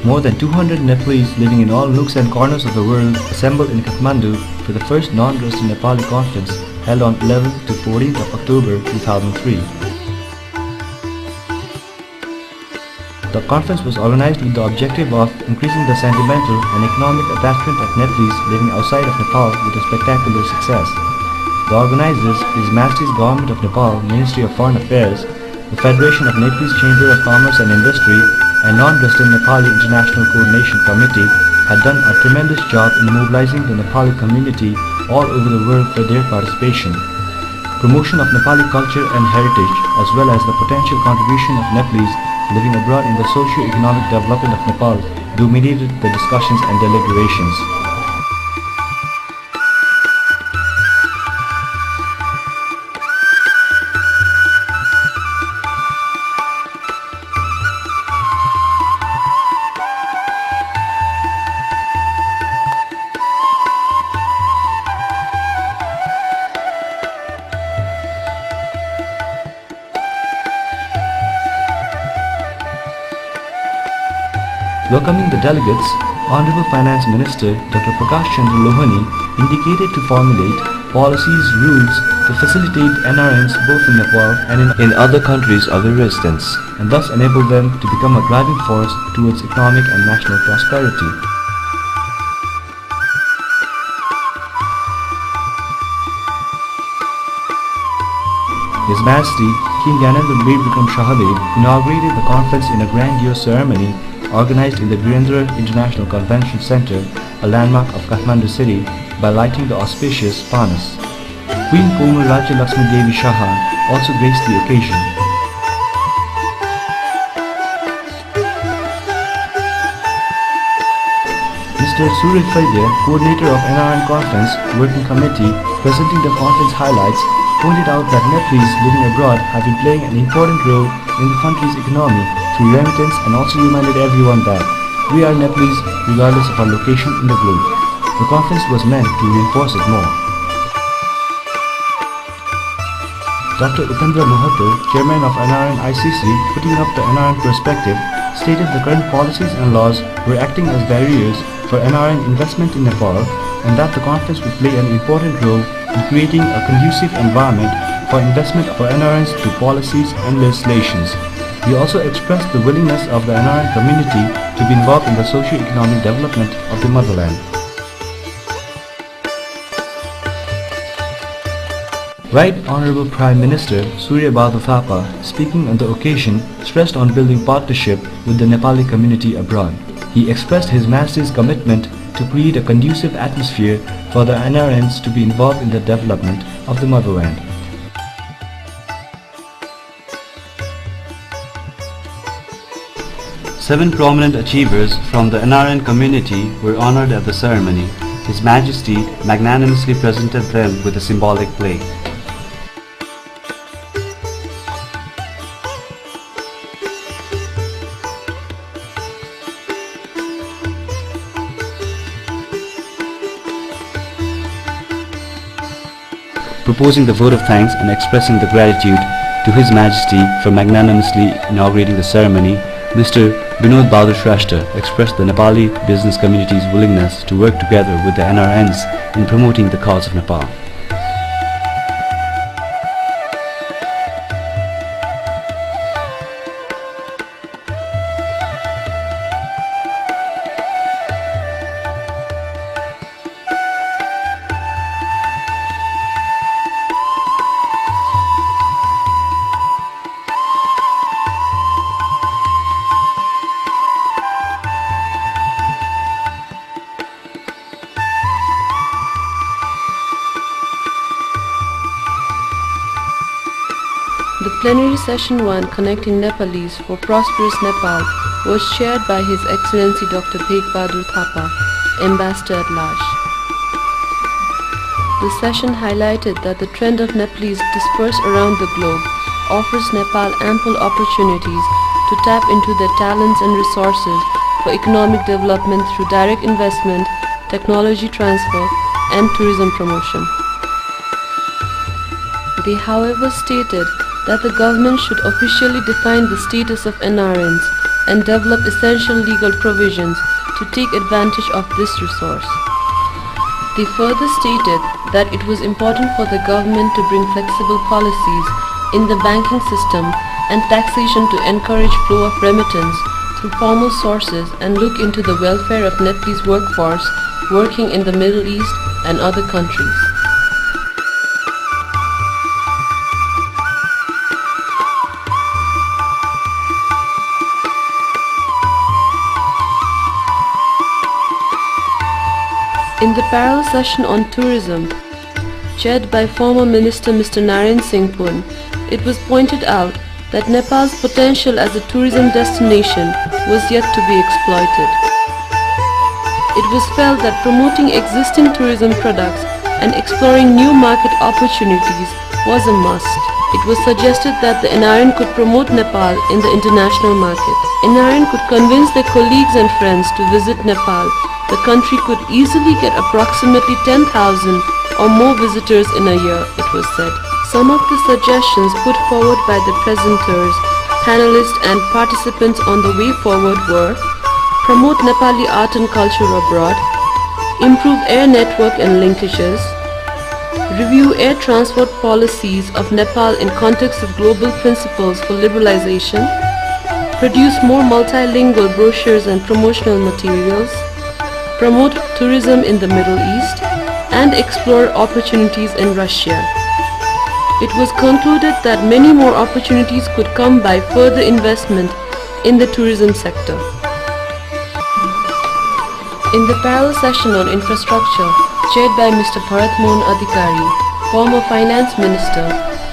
More than 200 Nepalese living in all nooks and corners of the world assembled in Kathmandu for the first non-resident Nepali conference held on 11th to 14th of October 2003. The conference was organized with the objective of increasing the sentimental and economic attachment of Nepalese living outside of Nepal with a spectacular success. The organizers, His Majesty's Government of Nepal, Ministry of Foreign Affairs, the Federation of Nepalese Chamber of Commerce and Industry, and Non-Resident Nepali International Coordination Committee had done a tremendous job in mobilizing the Nepali community all over the world for their participation. Promotion of Nepali culture and heritage, as well as the potential contribution of Nepalese living abroad in the socio-economic development of Nepal, dominated the discussions and deliberations. Welcoming the delegates, Honorable Finance Minister Dr. Prakash Chandra Lohani indicated to formulate policies, rules to facilitate NRNs both in Nepal and in other countries of their residence, and thus enable them to become a driving force towards economic and national prosperity. His Majesty King Gyanendra Veer Bikram Shahadev inaugurated the conference in a grandiose ceremony organized in the Virendra International Convention Center, a landmark of Kathmandu city, by lighting the auspicious panas. Queen Komal Rajya Lakshmi Devi Shaha also graced the occasion. Mr. Suraj Vaidya, coordinator of NRN Conference Working Committee, presenting the conference highlights, pointed out that Nepalese living abroad have been playing an important role in the country's economy through remittance, and also reminded everyone that we are Nepalese regardless of our location in the globe. The conference was meant to reinforce it more. Dr. Upendra Mohato, Chairman of NRN ICC, putting up the NRN perspective, stated the current policies and laws were acting as barriers for NRN investment in Nepal, and that the conference would play an important role in creating a conducive environment for investment for NRNs through policies and legislations. He also expressed the willingness of the NRN community to be involved in the socio-economic development of the motherland. Right Honorable Prime Minister Surya Badu Thapa, speaking on the occasion, stressed on building partnership with the Nepali community abroad. He expressed His Majesty's commitment to create a conducive atmosphere for the NRNs to be involved in the development of the motherland. Seven prominent achievers from the NRN community were honored at the ceremony. His Majesty magnanimously presented them with a symbolic plaque. Proposing the vote of thanks and expressing the gratitude to His Majesty for magnanimously inaugurating the ceremony, Mr. Binod Bahadur Shrestha expressed the Nepali business community's willingness to work together with the NRNs in promoting the cause of Nepal. The plenary session 1 connecting Nepalese for prosperous Nepal was chaired by His Excellency Dr. Bhek Bahadur Thapa, Ambassador at Large. The session highlighted that the trend of Nepalese dispersed around the globe offers Nepal ample opportunities to tap into their talents and resources for economic development through direct investment, technology transfer, and tourism promotion. They, however, stated that the government should officially define the status of NRNs and develop essential legal provisions to take advantage of this resource. They further stated that it was important for the government to bring flexible policies in the banking system and taxation to encourage flow of remittance through formal sources and look into the welfare of Nepalese workforce working in the Middle East and other countries. In the parallel session on tourism, chaired by former Minister Mr. NRN, it was pointed out that Nepal's potential as a tourism destination was yet to be exploited. It was felt that promoting existing tourism products and exploring new market opportunities was a must. It was suggested that the NRN could promote Nepal in the international market. NRN could convince their colleagues and friends to visit Nepal. The country could easily get approximately 10,000 or more visitors in a year, it was said. Some of the suggestions put forward by the presenters, panelists and participants on the way forward were: promote Nepali art and culture abroad, improve air network and linkages, review air transport policies of Nepal in context of global principles for liberalization, produce more multilingual brochures and promotional materials, promote tourism in the Middle East, and explore opportunities in Russia. It was concluded that many more opportunities could come by further investment in the tourism sector. In the parallel session on infrastructure, chaired by Mr. Bharat Mohan Adhikari, former finance minister,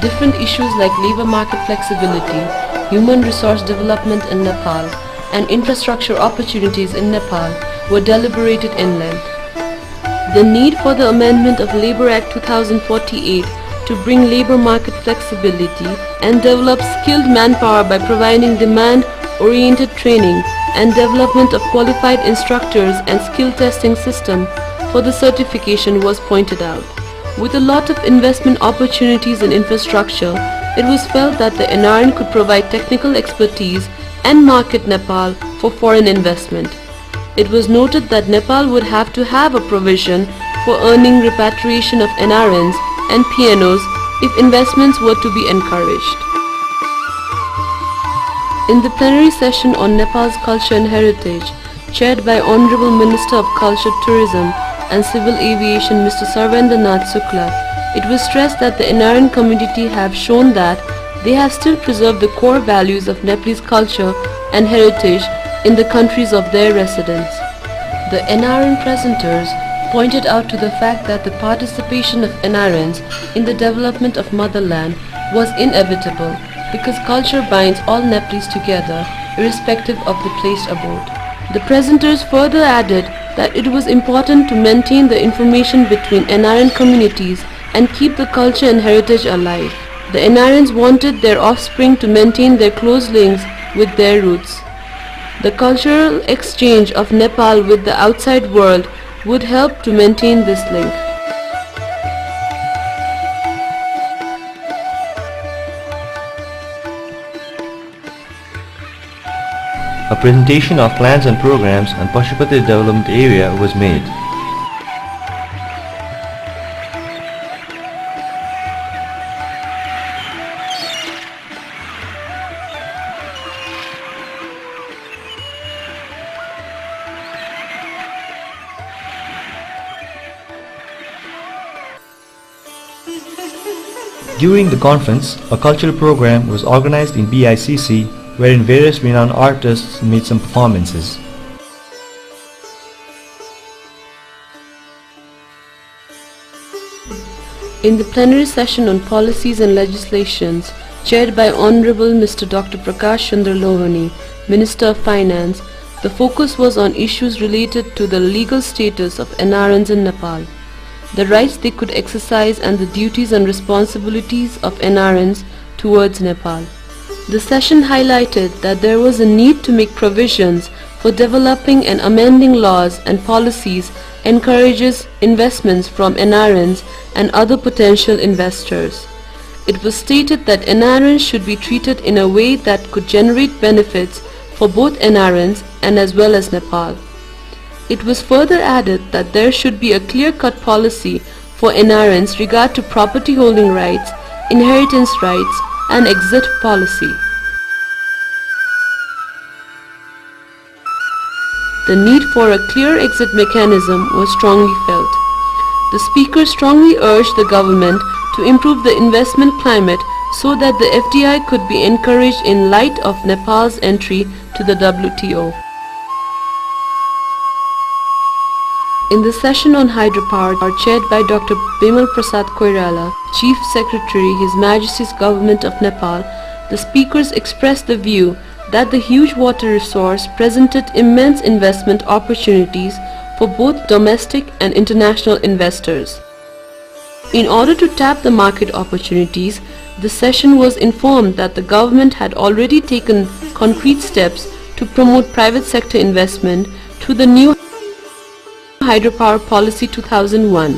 different issues like labor market flexibility, human resource development in Nepal, and infrastructure opportunities in Nepal were deliberated in length. The need for the amendment of Labour Act 2048 to bring labour market flexibility and develop skilled manpower by providing demand-oriented training and development of qualified instructors and skill testing system for the certification was pointed out. With a lot of investment opportunities in infrastructure, it was felt that the NRN could provide technical expertise and market Nepal for foreign investment. It was noted that Nepal would have to have a provision for earning repatriation of NRNs and PNOs if investments were to be encouraged. In the plenary session on Nepal's culture and heritage, chaired by Honorable Minister of Culture, Tourism and Civil Aviation Mr. Sarvendranath Shukla, it was stressed that the NRN community have shown that they have still preserved the core values of Nepalese culture and heritage in the countries of their residence. The NRN presenters pointed out to the fact that the participation of NRNs in the development of motherland was inevitable because culture binds all Nepalese together irrespective of the place abode. The presenters further added that it was important to maintain the information between NRN communities and keep the culture and heritage alive. The NRNs wanted their offspring to maintain their close links with their roots. The cultural exchange of Nepal with the outside world would help to maintain this link. A presentation of plans and programs on Pashupati Development Area was made. During the conference, a cultural program was organized in BICC wherein various renowned artists made some performances. In the plenary session on policies and legislations, chaired by Honorable Mr. Dr. Prakash Chandra Lohani, Minister of Finance, the focus was on issues related to the legal status of NRNs in Nepal, the rights they could exercise and the duties and responsibilities of NRNs towards Nepal. The session highlighted that there was a need to make provisions for developing and amending laws and policies encourages investments from NRNs and other potential investors. It was stated that NRNs should be treated in a way that could generate benefits for both NRNs and as well as Nepal. It was further added that there should be a clear-cut policy for NRNs regard to property holding rights, inheritance rights and exit policy. The need for a clear exit mechanism was strongly felt. The speaker strongly urged the government to improve the investment climate so that the FDI could be encouraged in light of Nepal's entry to the WTO. In the session on hydropower chaired by Dr. Bimal Prasad Koirala, Chief Secretary, His Majesty's Government of Nepal, the speakers expressed the view that the huge water resource presented immense investment opportunities for both domestic and international investors. In order to tap the market opportunities, the session was informed that the government had already taken concrete steps to promote private sector investment through the new Hydropower Policy 2001,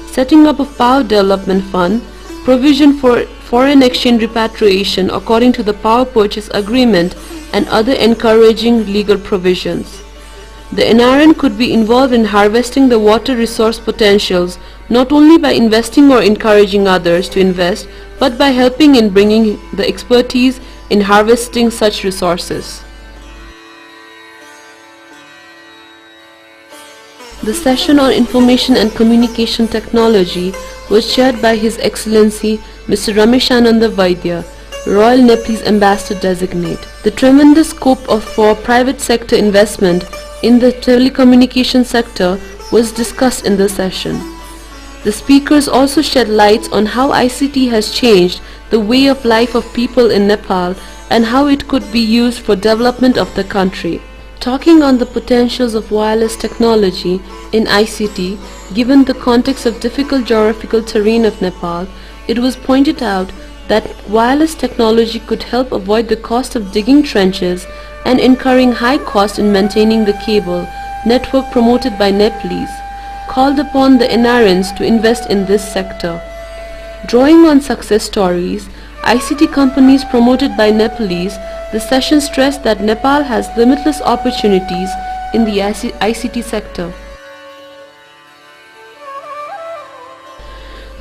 setting up a Power Development Fund, provision for foreign exchange repatriation according to the Power Purchase Agreement and other encouraging legal provisions. The NRN could be involved in harvesting the water resource potentials not only by investing or encouraging others to invest, but by helping in bringing the expertise in harvesting such resources. The session on Information and Communication Technology was chaired by His Excellency Mr. Rameshananda Vaidya, Royal Nepalese Ambassador Designate. The tremendous scope for private sector investment in the telecommunication sector was discussed in the session. The speakers also shed light on how ICT has changed the way of life of people in Nepal and how it could be used for development of the country. Talking on the potentials of wireless technology in ICT, given the context of difficult geographical terrain of Nepal, it was pointed out that wireless technology could help avoid the cost of digging trenches and incurring high cost in maintaining the cable network promoted by Nepalese, called upon the NRNs to invest in this sector. Drawing on success stories, ICT companies promoted by Nepalese, the session stressed that Nepal has limitless opportunities in the ICT sector.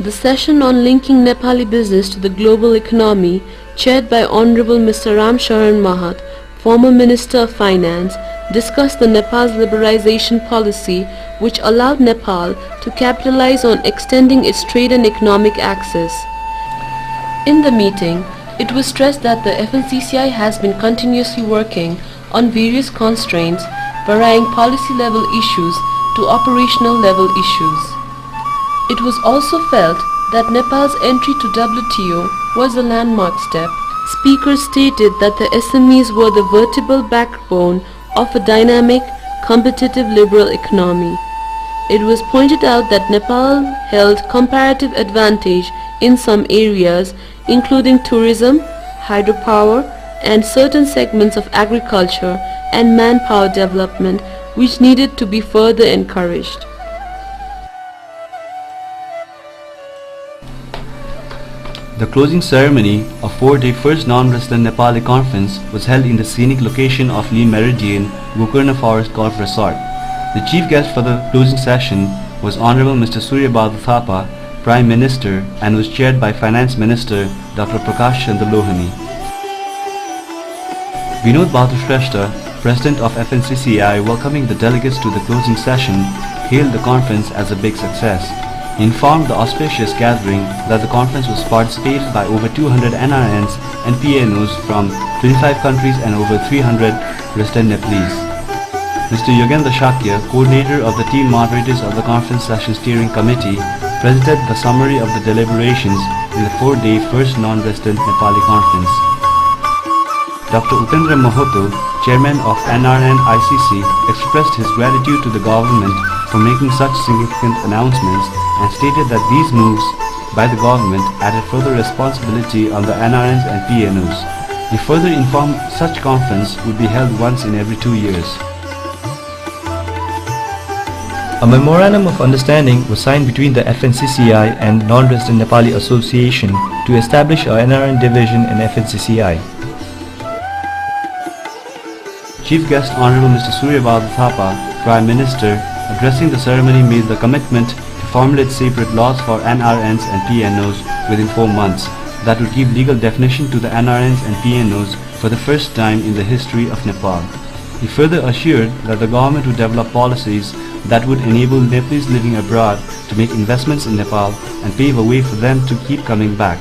The session on linking Nepali business to the global economy, chaired by Honorable Mr. Ram Sharan Mahat, former Minister of Finance, discussed the Nepal's liberalization policy which allowed Nepal to capitalize on extending its trade and economic access. In the meeting, it was stressed that the FNCCI has been continuously working on various constraints, varying policy-level issues to operational-level issues. It was also felt that Nepal's entry to WTO was a landmark step. Speakers stated that the SMEs were the vertebral backbone of a dynamic, competitive liberal economy. It was pointed out that Nepal held comparative advantage in some areas including tourism, hydropower and certain segments of agriculture and manpower development which needed to be further encouraged. The closing ceremony of 4-day first non-resident Nepali conference was held in the scenic location of Lee Meridian, Gokarna Forest Golf Resort. The chief guest for the closing session was Honorable Mr. Surya Badal Thapa, Prime Minister, and was chaired by Finance Minister Dr. Prakash Chandra Lohani. Vinod Bahadur Shrestha, President of FNCCI, welcoming the delegates to the closing session, hailed the conference as a big success. He informed the auspicious gathering that the conference was participated by over 200 NRNs and PNOs from 25 countries and over 300 resident Nepalese. Mr. Yogendra Shakya, coordinator of the team moderators of the conference session steering committee, presented the summary of the deliberations in the 4-day first non-resident Nepali conference. Dr. Upendra Mahoto, chairman of NRN ICC, expressed his gratitude to the government for making such significant announcements and stated that these moves by the government added further responsibility on the NRNs and PNOs. He further informed such conference would be held once in every 2 years. A memorandum of understanding was signed between the FNCCI and Non-Resident Nepali Association to establish a NRN division in FNCCI. Chief guest Honorable Mr. Suryabal Thapa, Prime Minister, addressing the ceremony made the commitment to formulate separate laws for NRNs and PNOs within 4 months that would give legal definition to the NRNs and PNOs for the first time in the history of Nepal. He further assured that the government would develop policies that would enable Nepalese living abroad to make investments in Nepal and pave a way for them to keep coming back.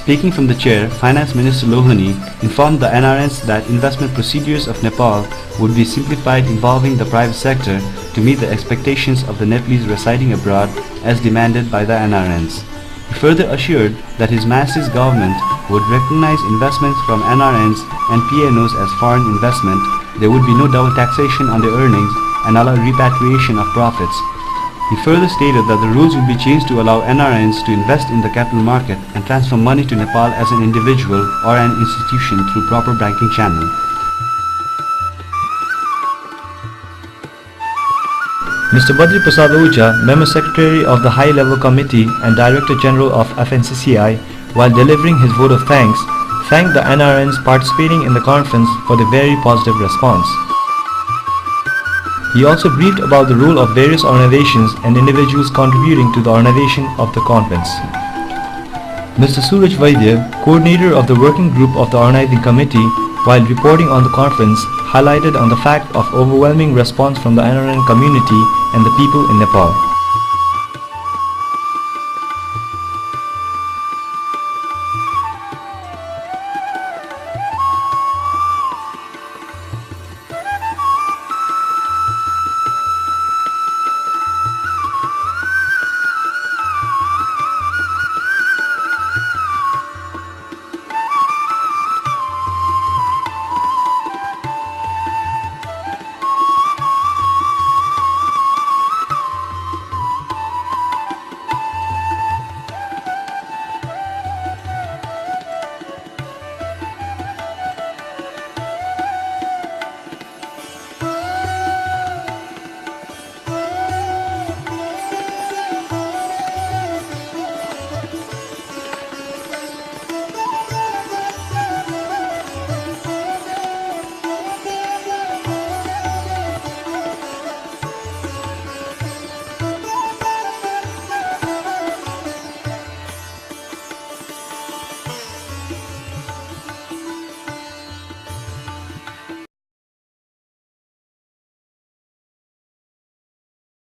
Speaking from the chair, Finance Minister Lohani informed the NRNs that investment procedures of Nepal would be simplified involving the private sector to meet the expectations of the Nepalese residing abroad as demanded by the NRNs. He further assured that His Majesty's government would recognize investments from NRNs and PNOs as foreign investment, there would be no double taxation on their earnings and allow repatriation of profits. He further stated that the rules will be changed to allow NRNs to invest in the capital market and transfer money to Nepal as an individual or an institution through proper banking channel. Mr. Badri Prasad Oja, Member Secretary of the High Level Committee and Director General of FNCCI, while delivering his vote of thanks, thanked the NRNs participating in the conference for the very positive response. He also briefed about the role of various organizations and individuals contributing to the organization of the conference. Mr. Suraj Vaidya, coordinator of the working group of the organizing committee, while reporting on the conference, highlighted on the fact of overwhelming response from the NRN community and the people in Nepal.